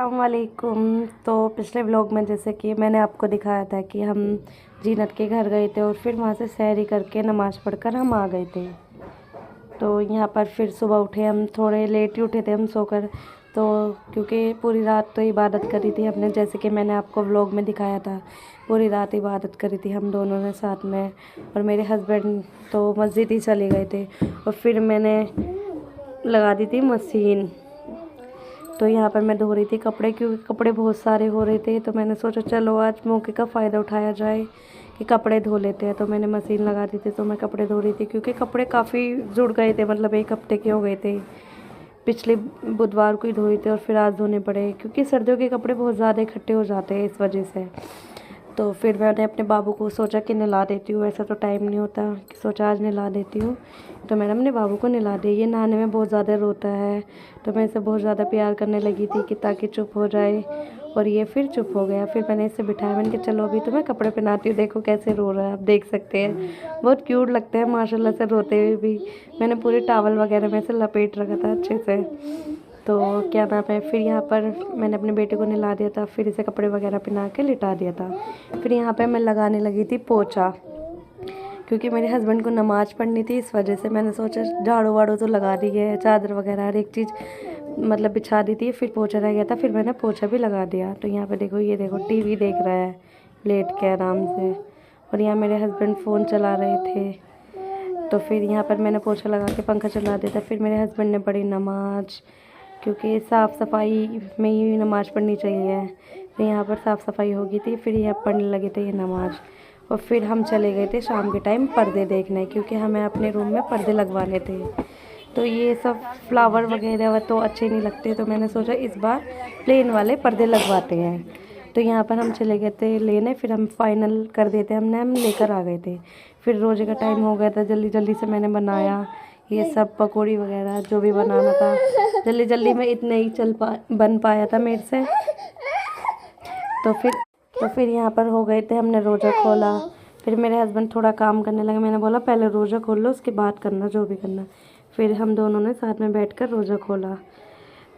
अस्सलामुअलैकुम। तो पिछले व्लॉग में जैसे कि मैंने आपको दिखाया था कि हम जीनत के घर गए थे और फिर वहाँ से सहरी करके नमाज़ पढ़कर हम आ गए थे। तो यहाँ पर फिर सुबह उठे, हम थोड़े लेट ही उठे थे हम सोकर, तो क्योंकि पूरी रात तो इबादत करी थी हमने, जैसे कि मैंने आपको व्लॉग में दिखाया था। पूरी रात इबादत करी थी हम दोनों ने साथ में, और मेरे हस्बैंड तो मस्जिद ही चले गए थे। और फिर मैंने लगा दी थी मशीन। तो यहाँ पर मैं धो रही थी कपड़े, क्योंकि कपड़े बहुत सारे हो रहे थे। तो मैंने सोचा चलो आज मौके का फ़ायदा उठाया जाए कि कपड़े धो लेते हैं। तो मैंने मशीन लगा दी थी, तो मैं कपड़े धो रही थी, क्योंकि कपड़े काफ़ी जुड़ गए थे, मतलब एक हफ्ते के हो गए थे। पिछले बुधवार को ही धोए थे और फिर आज धोने पड़े, क्योंकि सर्दियों के कपड़े बहुत ज़्यादा इकट्ठे हो जाते हैं इस वजह से। तो फिर मैंने अपने बाबू को सोचा कि नहला देती हूँ, ऐसा तो टाइम नहीं होता, कि सोचा आज नहला देती हूँ। तो मैंने अपने बाबू को नहला दिया। ये नहाने में बहुत ज़्यादा रोता है, तो मैं इसे बहुत ज़्यादा प्यार करने लगी थी कि ताकि चुप हो जाए, और ये फिर चुप हो गया। फिर मैंने इसे बिठाया, मैंने कहा चलो अभी तुम्हें कपड़े पहनाती हूँ, देखो कैसे रो रहा है, आप देख सकते हैं। बहुत क्यूट लगता है माशाल्लाह से रोते हुए भी। मैंने पूरे टॉवल वगैरह में से लपेट रखा था अच्छे से। तो क्या नाम है, फिर यहाँ पर मैंने अपने बेटे को नहला दिया था, फिर इसे कपड़े वगैरह पहना के लिटा दिया था। फिर यहाँ पे मैं लगाने लगी थी पोछा, क्योंकि मेरे हस्बैंड को नमाज़ पढ़नी थी, इस वजह से मैंने सोचा झाड़ू वाड़ू तो लगा दी है, चादर वगैरह हर एक चीज़ मतलब बिछा दी थी, फिर पोछा रह गया था, फिर मैंने पोछा भी लगा दिया। तो यहाँ पे देखो, ये देखो टीवी देख रहा है लेट के आराम से, और यहाँ मेरे हस्बैंड फ़ोन चला रहे थे। तो फिर यहाँ पर मैंने पोछा लगा के पंखा चला दिया था। फिर मेरे हस्बैंड ने पढ़ी नमाज, क्योंकि साफ़ सफाई में ही नमाज़ पढ़नी चाहिए। तो यहाँ पर साफ़ सफाई हो गई थी, फिर यहाँ पढ़ने लगे थे ये नमाज़। और फिर हम चले गए थे शाम के टाइम पर्दे देखने, क्योंकि हमें अपने रूम में पर्दे लगवाने थे। तो ये सब फ्लावर वगैरह तो अच्छे नहीं लगते, तो मैंने सोचा इस बार प्लेन वाले पर्दे लगवाते हैं। तो यहाँ पर हम चले गए थे लेने, फिर हम फाइनल कर देते हम लेकर आ गए थे। फिर रोज़े का टाइम हो गया था, जल्दी जल्दी से मैंने बनाया ये सब पकौड़ी वगैरह जो भी बनाना था, जल्दी जल्दी में इतने ही बन पाया था मेरे से। तो फिर यहाँ पर हो गए थे, हमने रोज़ा खोला। फिर मेरे हस्बैंड थोड़ा काम करने लगे, मैंने बोला पहले रोज़ा खोल लो, उसके बाद करना जो भी करना। फिर हम दोनों ने साथ में बैठकर रोज़ा खोला।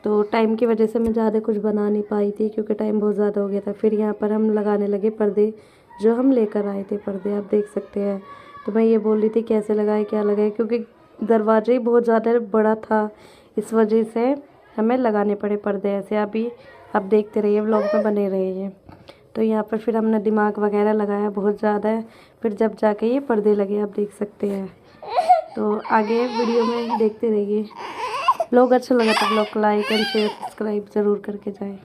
तो टाइम की वजह से मैं ज़्यादा कुछ बना नहीं पाई थी, क्योंकि टाइम बहुत ज़्यादा हो गया था। फिर यहाँ पर हम लगाने लगे पर्दे, जो हम लेकर आए थे पर्दे, आप देख सकते हैं। तो मैं ये बोल रही थी कैसे लगाए क्या लगाए, क्योंकि दरवाज़ा ही बहुत ज़्यादा बड़ा था, इस वजह से हमें लगाने पड़े पर्दे ऐसे। अभी आप देखते रहिए, व्लॉग में बने रहिए। तो यहाँ पर फिर हमने दिमाग वगैरह लगाया बहुत ज़्यादा है, फिर जब जाके ये पर्दे लगे, आप देख सकते हैं। तो आगे वीडियो में देखते रहिए। व्लॉग अच्छा लगा तो व्लॉग को लाइक एंड शेयर सब्सक्राइब ज़रूर करके जाएँ।